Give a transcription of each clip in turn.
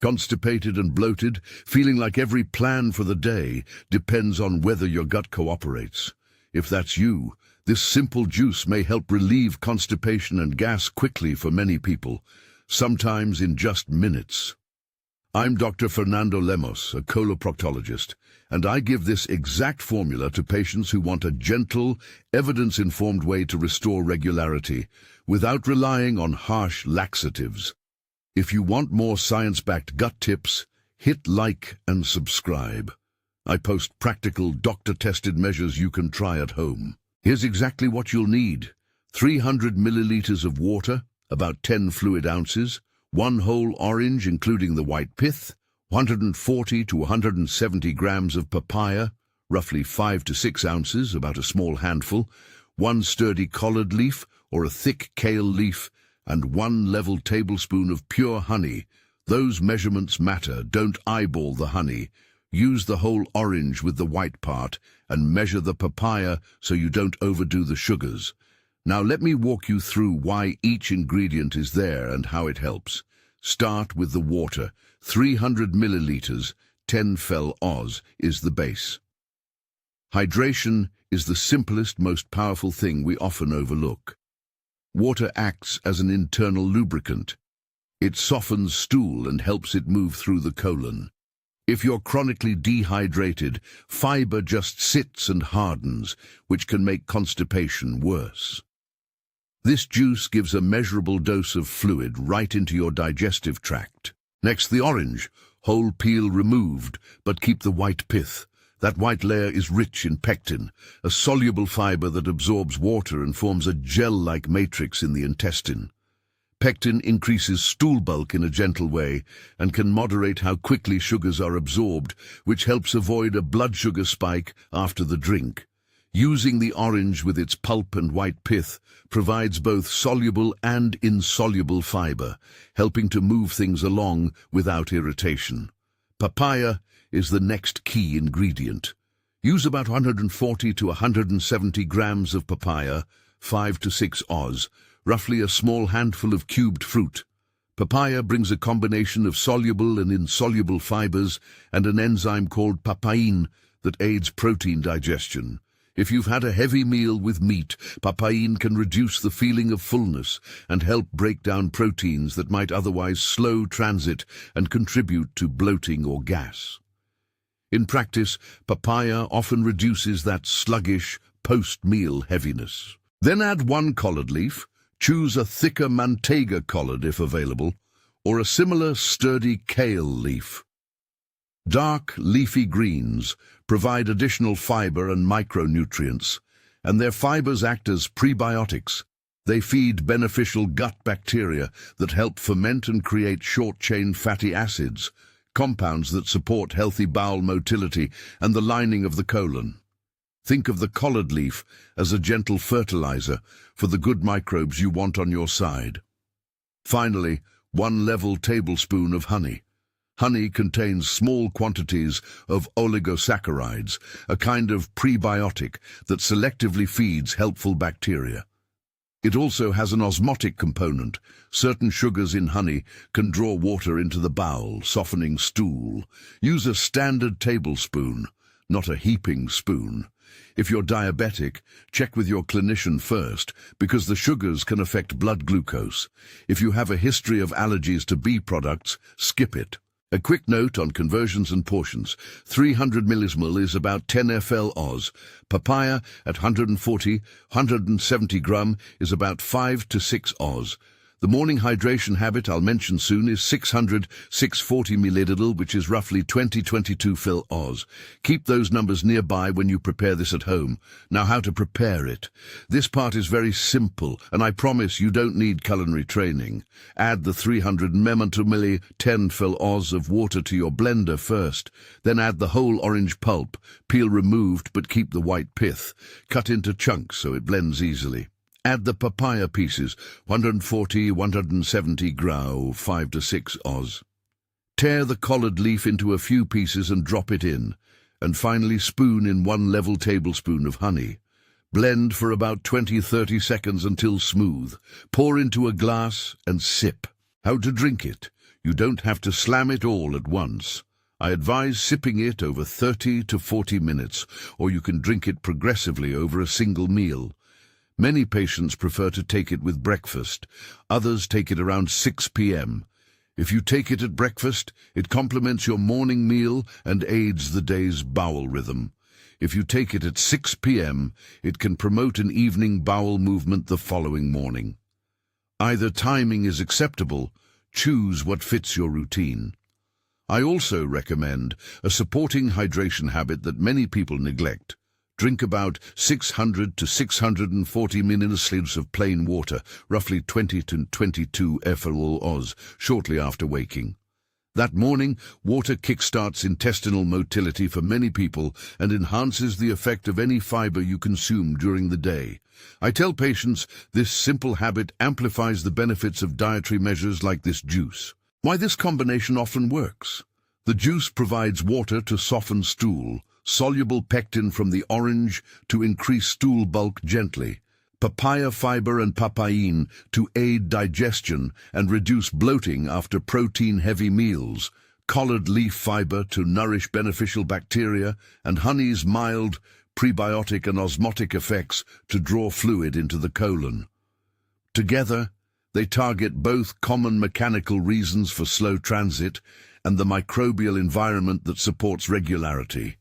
Constipated and bloated, feeling like every plan for the day depends on whether your gut cooperates. If that's you, this simple juice may help relieve constipation and gas quickly for many people, sometimes in just minutes. I'm Dr. Fernando Lemos, a coloproctologist, and I give this exact formula to patients who want a gentle, evidence-informed way to restore regularity without relying on harsh laxatives. If you want more science-backed gut tips, hit like and subscribe. I post practical, doctor-tested measures you can try at home. Here's exactly what you'll need. 300 milliliters of water, about 10 fluid ounces, 1 whole orange including the white pith, 140 to 170 grams of papaya, roughly 5 to 6 ounces, about a small handful, 1 sturdy collard leaf or a thick kale leaf, and 1 level tablespoon of pure honey. Those measurements matter. Don't eyeball the honey. Use the whole orange with the white part and measure the papaya so you don't overdo the sugars. Now let me walk you through why each ingredient is there and how it helps. Start with the water. 300 milliliters, 10 fel Oz, is the base. Hydration is the simplest, most powerful thing we often overlook. Water acts as an internal lubricant. It softens stool and helps it move through the colon. If you're chronically dehydrated, fiber just sits and hardens, which can make constipation worse. This juice gives a measurable dose of fluid right into your digestive tract. Next, the orange, whole peel removed, but keep the white pith. That white layer is rich in pectin, a soluble fiber that absorbs water and forms a gel-like matrix in the intestine. Pectin increases stool bulk in a gentle way and can moderate how quickly sugars are absorbed, which helps avoid a blood sugar spike after the drink. Using the orange with its pulp and white pith provides both soluble and insoluble fiber, helping to move things along without irritation. Papaya is the next key ingredient. Use about 140 to 170 grams of papaya, 5 to 6 Oz, roughly a small handful of cubed fruit. Papaya brings a combination of soluble and insoluble fibers and an enzyme called papain that aids protein digestion. If you've had a heavy meal with meat, papain can reduce the feeling of fullness and help break down proteins that might otherwise slow transit and contribute to bloating or gas. In practice, papaya often reduces that sluggish, post-meal heaviness. Then add 1 collard leaf. Choose a thicker manteiga collard if available, or a similar sturdy kale leaf. Dark, leafy greens provide additional fiber and micronutrients, and their fibers act as prebiotics. They feed beneficial gut bacteria that help ferment and create short-chain fatty acids, compounds that support healthy bowel motility and the lining of the colon. Think of the collard leaf as a gentle fertilizer for the good microbes you want on your side. Finally, 1 level tablespoon of honey. Honey contains small quantities of oligosaccharides, a kind of prebiotic that selectively feeds helpful bacteria. It also has an osmotic component. Certain sugars in honey can draw water into the bowel, softening stool. Use a standard tablespoon, not a heaping spoon. If you're diabetic, check with your clinician first, because the sugars can affect blood glucose. If you have a history of allergies to bee products, skip it. A quick note on conversions and portions. 300 millismol is about 10 fl Oz. Papaya at 170 gram is about 5 to 6 Oz. The morning hydration habit I'll mention soon is 640 milliliter, which is roughly 22 fil Oz. Keep those numbers nearby when you prepare this at home. Now, how to prepare it. This part is very simple, and I promise you don't need culinary training. Add the 300 ml 10 fil Oz of water to your blender first. Then add the whole orange pulp, peel removed but keep the white pith. Cut into chunks so it blends easily. Add the papaya pieces, 170 gram, 5 to 6 Oz. Tear the collard leaf into a few pieces and drop it in, and finally spoon in 1 level tablespoon of honey. Blend for about 20-30 seconds until smooth. Pour into a glass and sip. How to drink it? You don't have to slam it all at once. I advise sipping it over 30 to 40 minutes, or you can drink it progressively over a single meal. Many patients prefer to take it with breakfast. Others take it around 6 p.m. If you take it at breakfast, it complements your morning meal and aids the day's bowel rhythm. If you take it at 6 p.m., it can promote an evening bowel movement the following morning. Either timing is acceptable. Choose what fits your routine. I also recommend a supporting hydration habit that many people neglect. Drink about 600 to 640 milliliters of plain water, roughly 20 to 22 FLOs, shortly after waking. That morning, water kickstarts intestinal motility for many people and enhances the effect of any fiber you consume during the day. I tell patients this simple habit amplifies the benefits of dietary measures like this juice. Why this combination often works. The juice provides water to soften stool, soluble pectin from the orange to increase stool bulk gently, papaya fiber and papain to aid digestion and reduce bloating after protein-heavy meals, collard leaf fiber to nourish beneficial bacteria, and honey's mild prebiotic and osmotic effects to draw fluid into the colon. Together, they target both common mechanical reasons for slow transit and the microbial environment that supports regularity.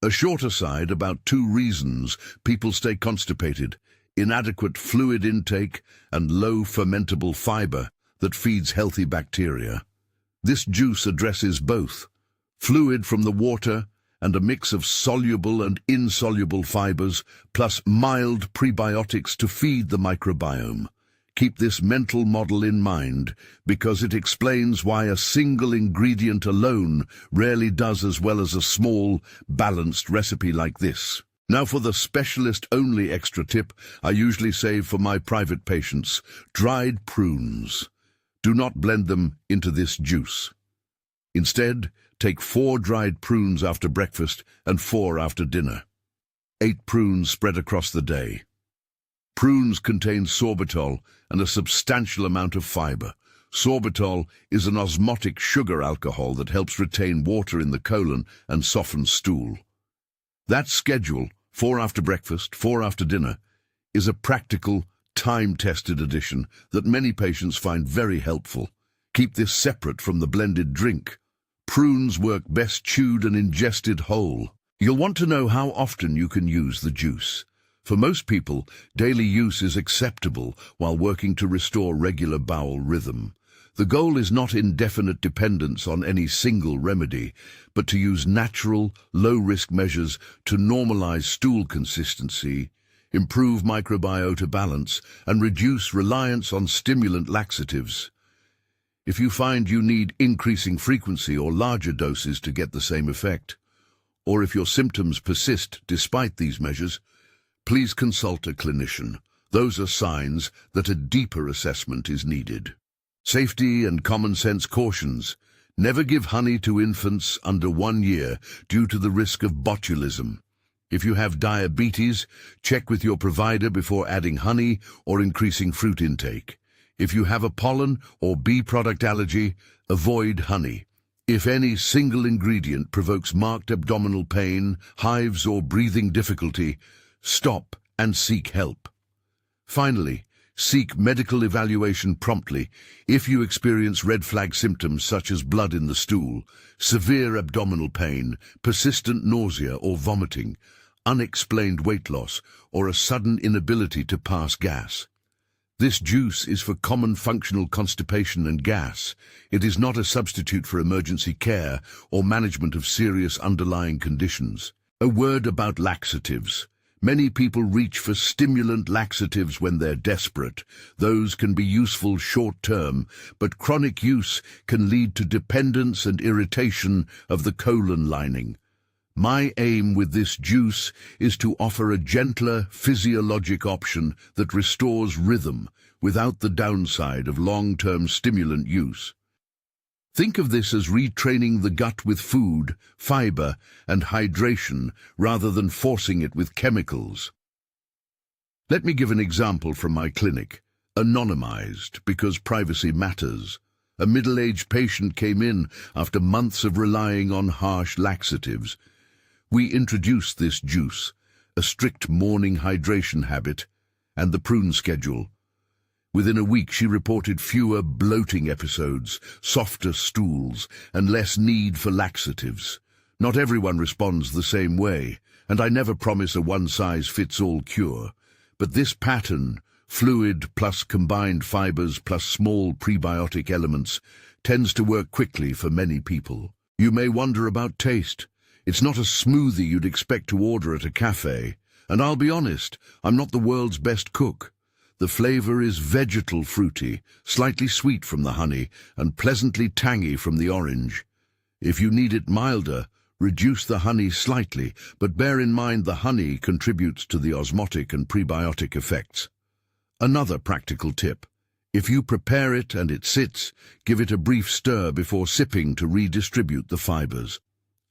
A short aside about 2 reasons people stay constipated: inadequate fluid intake and low fermentable fiber that feeds healthy bacteria. This juice addresses both: fluid from the water and a mix of soluble and insoluble fibers, plus mild prebiotics to feed the microbiome. Keep this mental model in mind, because it explains why a single ingredient alone rarely does as well as a small, balanced recipe like this. Now for the specialist-only extra tip I usually save for my private patients: dried prunes. Do not blend them into this juice. Instead, take 4 dried prunes after breakfast and 4 after dinner. 8 prunes spread across the day. Prunes contain sorbitol and a substantial amount of fiber. Sorbitol is an osmotic sugar alcohol that helps retain water in the colon and soften stool. That schedule, 4 after breakfast, 4 after dinner, is a practical, time-tested addition that many patients find very helpful. Keep this separate from the blended drink. Prunes work best chewed and ingested whole. You'll want to know how often you can use the juice. For most people, daily use is acceptable while working to restore regular bowel rhythm. The goal is not indefinite dependence on any single remedy, but to use natural, low-risk measures to normalize stool consistency, improve microbiota balance, and reduce reliance on stimulant laxatives. If you find you need increasing frequency or larger doses to get the same effect, or if your symptoms persist despite these measures, please consult a clinician. Those are signs that a deeper assessment is needed. Safety and common sense cautions. Never give honey to infants under 1 year due to the risk of botulism. If you have diabetes, check with your provider before adding honey or increasing fruit intake. If you have a pollen or bee product allergy, avoid honey. If any single ingredient provokes marked abdominal pain, hives, or breathing difficulty, stop and seek help. Finally, seek medical evaluation promptly if you experience red flag symptoms such as blood in the stool, severe abdominal pain, persistent nausea or vomiting, unexplained weight loss, or a sudden inability to pass gas. This juice is for common functional constipation and gas. It is not a substitute for emergency care or management of serious underlying conditions. A word about laxatives. Many people reach for stimulant laxatives when they're desperate. Those can be useful short-term, but chronic use can lead to dependence and irritation of the colon lining. My aim with this juice is to offer a gentler physiologic option that restores rhythm without the downside of long-term stimulant use. Think of this as retraining the gut with food, fiber, and hydration rather than forcing it with chemicals. Let me give an example from my clinic, anonymized because privacy matters. A middle-aged patient came in after months of relying on harsh laxatives. We introduced this juice, a strict morning hydration habit, and the prune schedule. Within a week she reported fewer bloating episodes, softer stools, and less need for laxatives. Not everyone responds the same way, and I never promise a one-size-fits-all cure. But this pattern, fluid plus combined fibers plus small prebiotic elements, tends to work quickly for many people. You may wonder about taste. It's not a smoothie you'd expect to order at a cafe. And I'll be honest, I'm not the world's best cook. The flavor is vegetal fruity, slightly sweet from the honey, and pleasantly tangy from the orange. If you need it milder, reduce the honey slightly, but bear in mind the honey contributes to the osmotic and prebiotic effects. Another practical tip: if you prepare it and it sits, give it a brief stir before sipping to redistribute the fibers.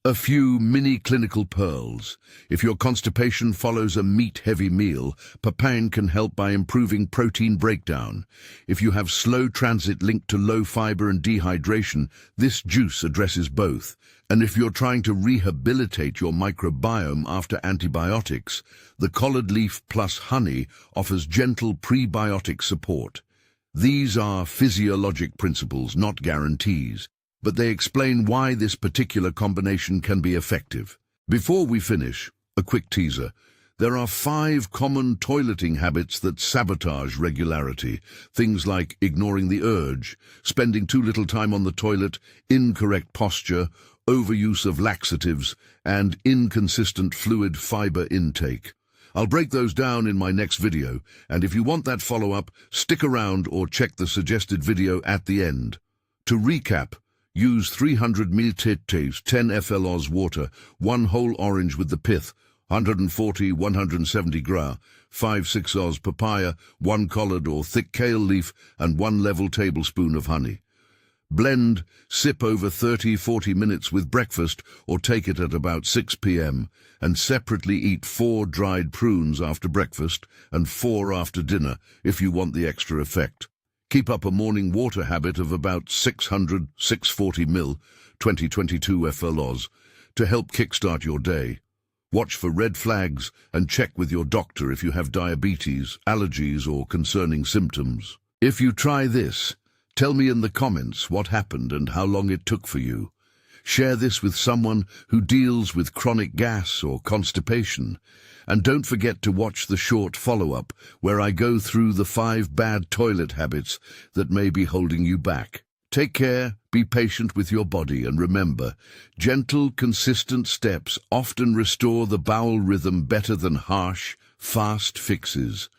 A few mini clinical pearls. If your constipation follows a meat-heavy meal, papaya can help by improving protein breakdown. If you have slow transit linked to low fiber and dehydration, this juice addresses both. And if you're trying to rehabilitate your microbiome after antibiotics, the collard leaf plus honey offers gentle prebiotic support. These are physiologic principles, not guarantees, but they explain why this particular combination can be effective. Before we finish, a quick teaser. There are 5 common toileting habits that sabotage regularity. Things like ignoring the urge, spending too little time on the toilet, incorrect posture, overuse of laxatives, and inconsistent fluid fiber intake. I'll break those down in my next video, and if you want that follow-up, stick around or check the suggested video at the end. To recap, use 300 ml 10 FL Oz water, 1 whole orange with the pith, 140-170 gra, 5-6 Oz papaya, 1 collard or thick kale leaf, and 1 level tablespoon of honey. Blend, sip over 30-40 minutes with breakfast or take it at about 6 p.m. and separately eat 4 dried prunes after breakfast and 4 after dinner if you want the extra effect. Keep up a morning water habit of about 600-640 ml, 2022 FL Oz, to help kickstart your day. Watch for red flags and check with your doctor if you have diabetes, allergies, or concerning symptoms. If you try this, tell me in the comments what happened and how long it took for you. Share this with someone who deals with chronic gas or constipation. And don't forget to watch the short follow-up where I go through the 5 bad toilet habits that may be holding you back. Take care, be patient with your body, and remember, gentle, consistent steps often restore the bowel rhythm better than harsh, fast fixes.